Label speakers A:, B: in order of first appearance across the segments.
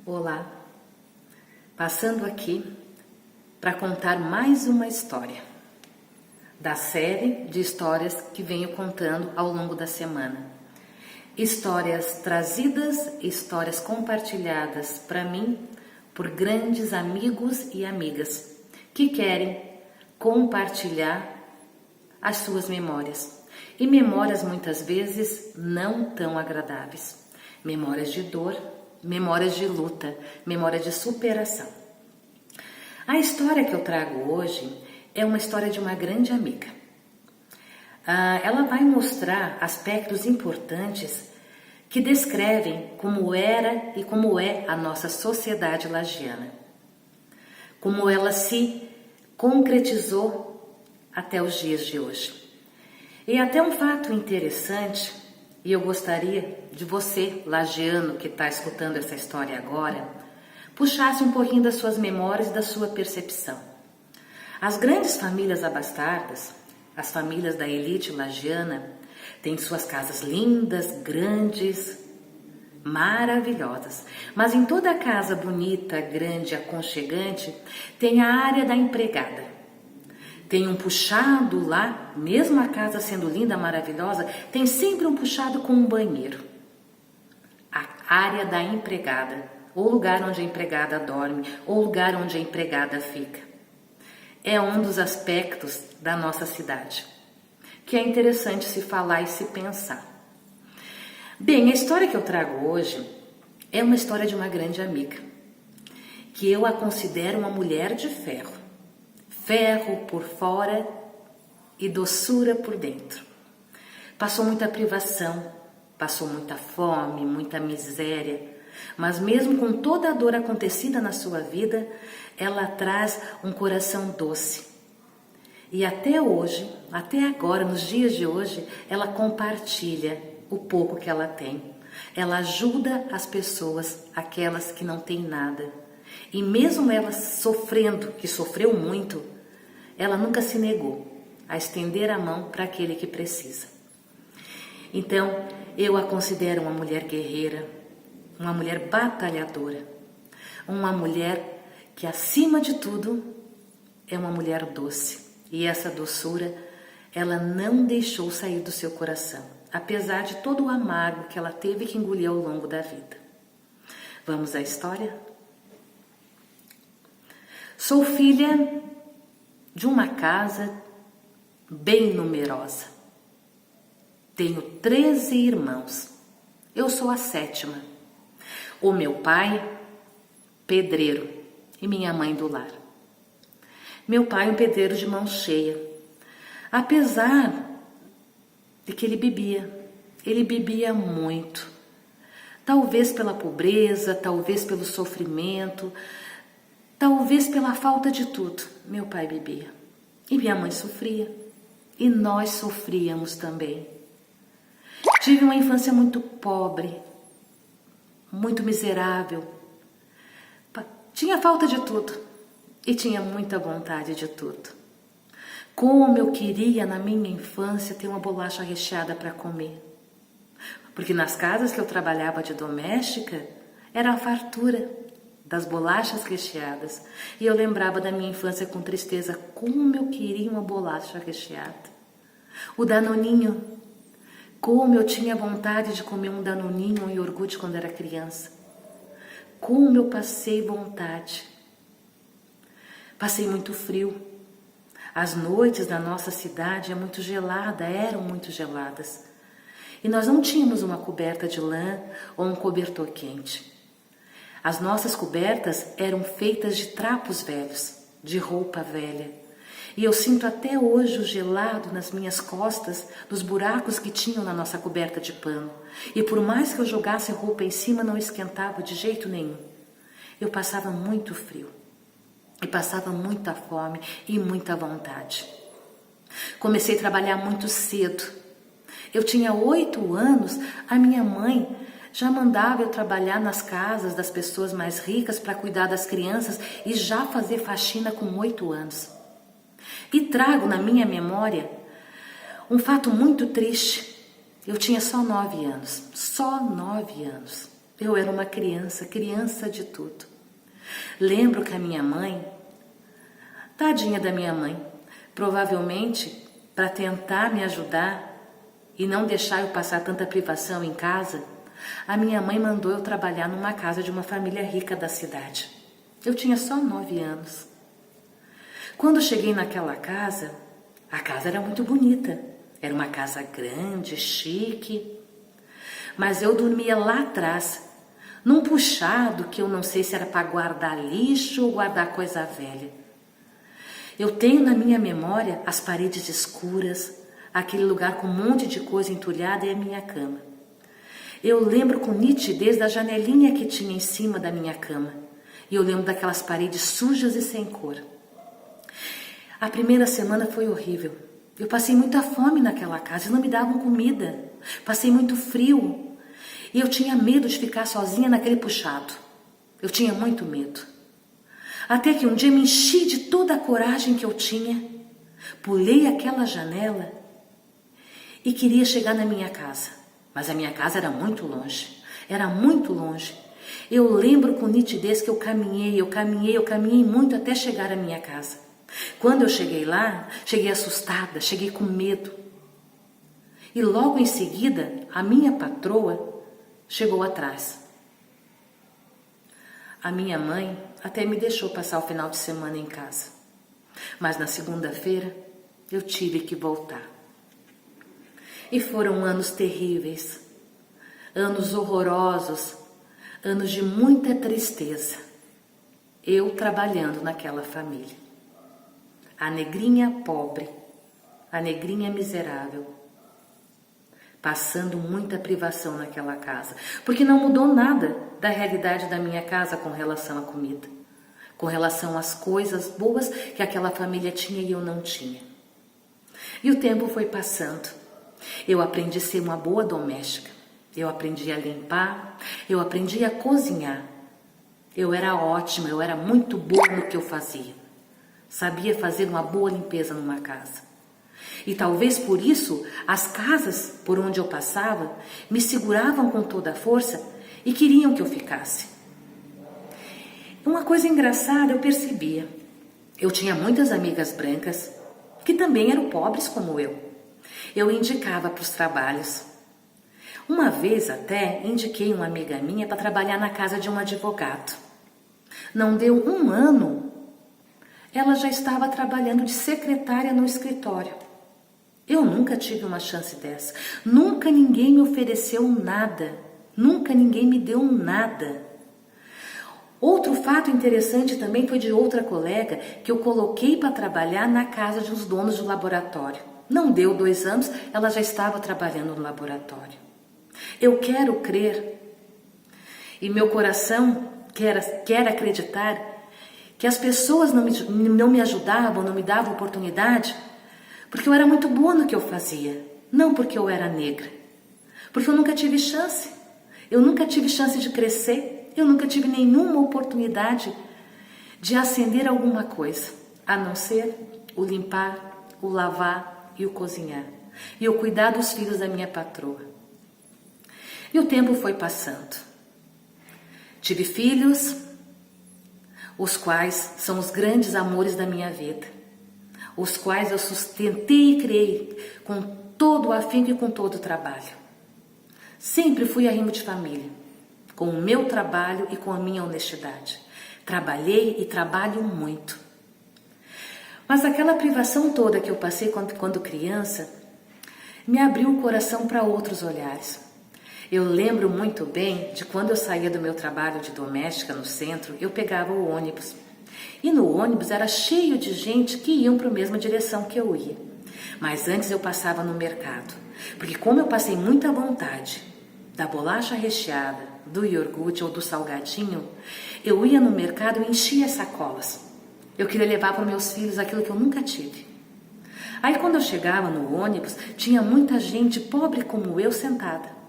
A: Olá, passando aqui para contar mais uma história da série de histórias que venho contando ao longo da semana. Histórias trazidas, histórias compartilhadas para mim por grandes amigos e amigas que querem compartilhar as suas memórias. E memórias muitas vezes não tão agradáveis. Memórias de dor, memórias de luta, memórias de superação. A história que eu trago hoje é uma história de uma grande amiga. Ela vai mostrar aspectos importantes que descrevem como era e como é a nossa sociedade lagiana. Como ela se concretizou até os dias de hoje. E até um fato interessante, e eu gostaria de você, lagiano, que está escutando essa história agora, puxasse um pouquinho das suas memórias e da sua percepção. As grandes famílias abastardas, as famílias da elite lagiana, têm suas casas lindas, grandes, maravilhosas. Mas em toda casa bonita, grande, aconchegante, tem a área da empregada. Tem um puxado lá, mesmo a casa sendo linda, maravilhosa, tem sempre um puxado com um banheiro. A área da empregada, ou lugar onde a empregada dorme, ou lugar onde a empregada fica. É um dos aspectos da nossa cidade, que é interessante se falar e se pensar. Bem, a história que eu trago hoje é uma história de uma grande amiga, que eu a considero uma mulher de ferro. Ferro por fora e doçura por dentro. Passou muita privação, passou muita fome, muita miséria, mas mesmo com toda a dor acontecida na sua vida, ela traz um coração doce. E até hoje, até agora, nos dias de hoje, ela compartilha o pouco que ela tem. Ela ajuda as pessoas, aquelas que não têm nada. E mesmo ela sofrendo, que sofreu muito, ela nunca se negou a estender a mão para aquele que precisa. Então, eu a considero uma mulher guerreira, uma mulher batalhadora, uma mulher que, acima de tudo, é uma mulher doce. E essa doçura, ela não deixou sair do seu coração, apesar de todo o amargo que ela teve que engolir ao longo da vida. Vamos à história? Sou filha de uma casa bem numerosa. Tenho 13 irmãos. Eu sou a 7ª. O meu pai, pedreiro, e minha mãe do lar. Meu pai, um pedreiro de mão cheia. Apesar de que ele bebia muito. Talvez pela pobreza, talvez pelo sofrimento, talvez pela falta de tudo, meu pai bebia. E minha mãe sofria. E nós sofríamos também. Tive uma infância muito pobre, muito miserável. Tinha falta de tudo. E tinha muita vontade de tudo. Como eu queria, na minha infância, ter uma bolacha recheada para comer. Porque nas casas que eu trabalhava de doméstica, era a fartura das bolachas recheadas. E eu lembrava da minha infância com tristeza, como eu queria uma bolacha recheada. O danoninho, como eu tinha vontade de comer um danoninho, um iogurte quando era criança. Como eu passei vontade. Passei muito frio. As noites da nossa cidade eram muito geladas. E nós não tínhamos uma coberta de lã ou um cobertor quente. As nossas cobertas eram feitas de trapos velhos, de roupa velha. E eu sinto até hoje o gelado nas minhas costas, nos buracos que tinham na nossa coberta de pano. E por mais que eu jogasse roupa em cima, não esquentava de jeito nenhum. Eu passava muito frio. E passava muita fome e muita vontade. Comecei a trabalhar muito cedo. Eu tinha 8 anos, a minha mãe já mandava eu trabalhar nas casas das pessoas mais ricas para cuidar das crianças e já fazer faxina com 8 anos. E trago na minha memória um fato muito triste. Eu tinha só 9 anos, só 9 anos. Eu era uma criança, criança de tudo. Lembro que a minha mãe, tadinha da minha mãe, provavelmente para tentar me ajudar e não deixar eu passar tanta privação em casa, a minha mãe mandou eu trabalhar numa casa de uma família rica da cidade. Eu tinha só 9 anos. Quando cheguei naquela casa, a casa era muito bonita. Era uma casa grande, chique. Mas eu dormia lá atrás, num puxado que eu não sei se era para guardar lixo ou guardar coisa velha. Eu tenho na minha memória as paredes escuras, aquele lugar com um monte de coisa entulhada e a minha cama. Eu lembro com nitidez da janelinha que tinha em cima da minha cama. E eu lembro daquelas paredes sujas e sem cor. A primeira semana foi horrível. Eu passei muita fome naquela casa e não me davam comida. Passei muito frio. E eu tinha medo de ficar sozinha naquele puxado. Eu tinha muito medo. Até que um dia me enchi de toda a coragem que eu tinha. Pulei aquela janela e queria chegar na minha casa. Mas a minha casa era muito longe. Era muito longe. Eu lembro com nitidez que eu caminhei muito até chegar à minha casa. Quando eu cheguei lá, cheguei assustada, cheguei com medo. E logo em seguida, a minha patroa chegou atrás. A minha mãe até me deixou passar o final de semana em casa. Mas na segunda-feira, eu tive que voltar. E foram anos terríveis, anos horrorosos, anos de muita tristeza. Eu trabalhando naquela família. A negrinha pobre, a negrinha miserável, passando muita privação naquela casa, porque não mudou nada da realidade da minha casa com relação à comida, com relação às coisas boas que aquela família tinha e eu não tinha. E o tempo foi passando. Eu aprendi a ser uma boa doméstica. Eu aprendi a limpar, eu aprendi a cozinhar. Eu era ótima, eu era muito boa no que eu fazia. Sabia fazer uma boa limpeza numa casa. E talvez por isso, as casas por onde eu passava me seguravam com toda a força e queriam que eu ficasse. Uma coisa engraçada eu percebia. Eu tinha muitas amigas brancas que também eram pobres como eu. Eu indicava para os trabalhos. Uma vez até indiquei uma amiga minha para trabalhar na casa de um advogado. Não deu um ano, ela já estava trabalhando de secretária no escritório. Eu nunca tive uma chance dessa. Nunca ninguém me ofereceu nada. Nunca ninguém me deu nada. Outro fato interessante também foi de outra colega que eu coloquei para trabalhar na casa dos donos do laboratório. Não deu 2 anos, ela já estava trabalhando no laboratório. Eu quero crer e meu coração quer acreditar que as pessoas não me ajudavam, não me davam oportunidade porque eu era muito boa no que eu fazia, não porque eu era negra, porque eu nunca tive chance, eu nunca tive chance de crescer, eu nunca tive nenhuma oportunidade de acender alguma coisa, a não ser o limpar, o lavar e o cozinhar, e o cuidar dos filhos da minha patroa. E o tempo foi passando. Tive filhos, os quais são os grandes amores da minha vida, os quais eu sustentei e criei com todo o afinco e com todo o trabalho. Sempre fui arrimo de família, com o meu trabalho e com a minha honestidade. Trabalhei e trabalho muito. Mas aquela privação toda que eu passei quando criança me abriu o coração para outros olhares. Eu lembro muito bem de quando eu saía do meu trabalho de doméstica no centro, eu pegava o ônibus. E no ônibus era cheio de gente que iam para a mesma direção que eu ia. Mas antes eu passava no mercado, porque como eu passei muita vontade da bolacha recheada, do iogurte ou do salgadinho, eu ia no mercado e enchia sacolas. Eu queria levar para os meus filhos aquilo que eu nunca tive. Aí quando eu chegava no ônibus, tinha muita gente pobre como eu sentada.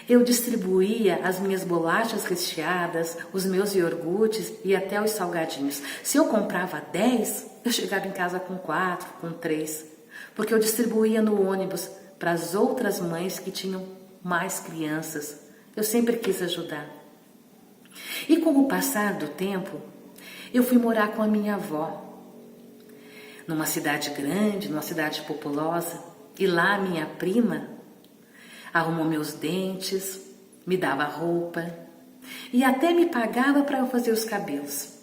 A: Eu distribuía as minhas bolachas recheadas, os meus iogurtes e até os salgadinhos. Se eu comprava 10, eu chegava em casa com 4, com 3, porque eu distribuía no ônibus para as outras mães que tinham mais crianças, Eu sempre quis ajudar. E com o passar do tempo, eu fui morar com a minha avó, numa cidade grande, numa cidade populosa, e lá minha prima arrumou meus dentes, me dava roupa e até me pagava para eu fazer os cabelos.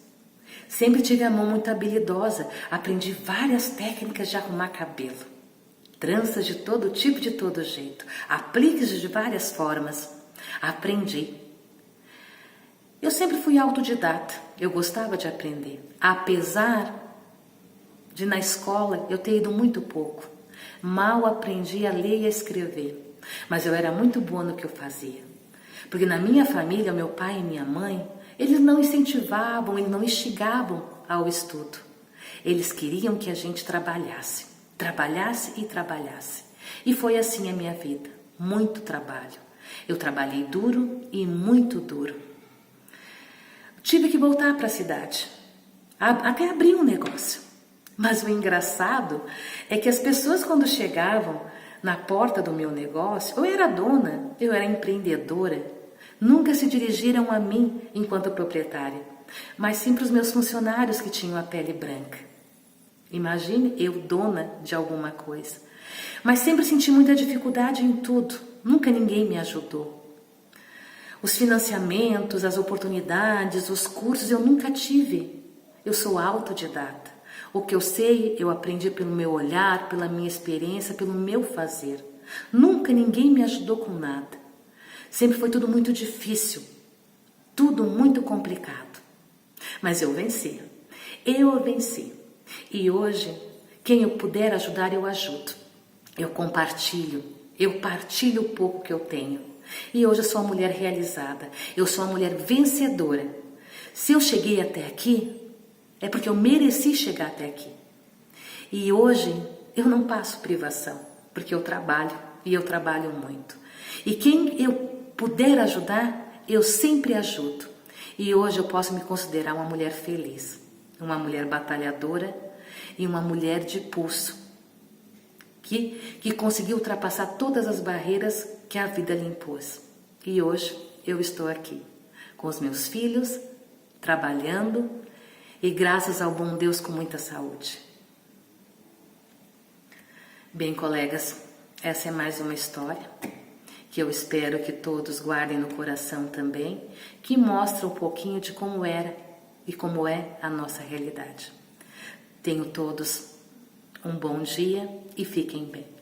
A: Sempre tive a mão muito habilidosa, aprendi várias técnicas de arrumar cabelo. Tranças de todo tipo, de todo jeito, apliques de várias formas. Aprendi. Eu sempre fui autodidata, eu gostava de aprender, apesar de na escola eu ter ido muito pouco. Mal aprendi a ler e a escrever, mas eu era muito boa no que eu fazia. Porque na minha família, meu pai e minha mãe, eles não incentivavam, eles não instigavam ao estudo. Eles queriam que a gente trabalhasse e trabalhasse. E foi assim a minha vida, muito trabalho. Eu trabalhei duro e muito duro. Tive que voltar para a cidade, até abrir um negócio. Mas o engraçado é que as pessoas quando chegavam na porta do meu negócio, eu era dona, eu era empreendedora, nunca se dirigiram a mim enquanto proprietária, mas sim para os meus funcionários que tinham a pele branca. Imagine eu dona de alguma coisa. Mas sempre senti muita dificuldade em tudo, nunca ninguém me ajudou. Os financiamentos, as oportunidades, os cursos eu nunca tive. Eu sou autodidata. O que eu sei, eu aprendi pelo meu olhar, pela minha experiência, pelo meu fazer. Nunca ninguém me ajudou com nada. Sempre foi tudo muito difícil, tudo muito complicado. Mas eu venci. Eu venci. E hoje, quem eu puder ajudar, eu ajudo. Eu compartilho, eu partilho o pouco que eu tenho. E hoje eu sou uma mulher realizada, eu sou uma mulher vencedora. Se eu cheguei até aqui, é porque eu mereci chegar até aqui. E hoje eu não passo privação, porque eu trabalho e eu trabalho muito. E quem eu puder ajudar, eu sempre ajudo. E hoje eu posso me considerar uma mulher feliz, uma mulher batalhadora e uma mulher de pulso, que conseguiu ultrapassar todas as barreiras que a vida lhe impôs. E hoje eu estou aqui, com os meus filhos, trabalhando e graças ao bom Deus com muita saúde. Bem, colegas, essa é mais uma história que eu espero que todos guardem no coração também, que mostra um pouquinho de como era e como é a nossa realidade. Tenham todos um bom dia e fiquem bem.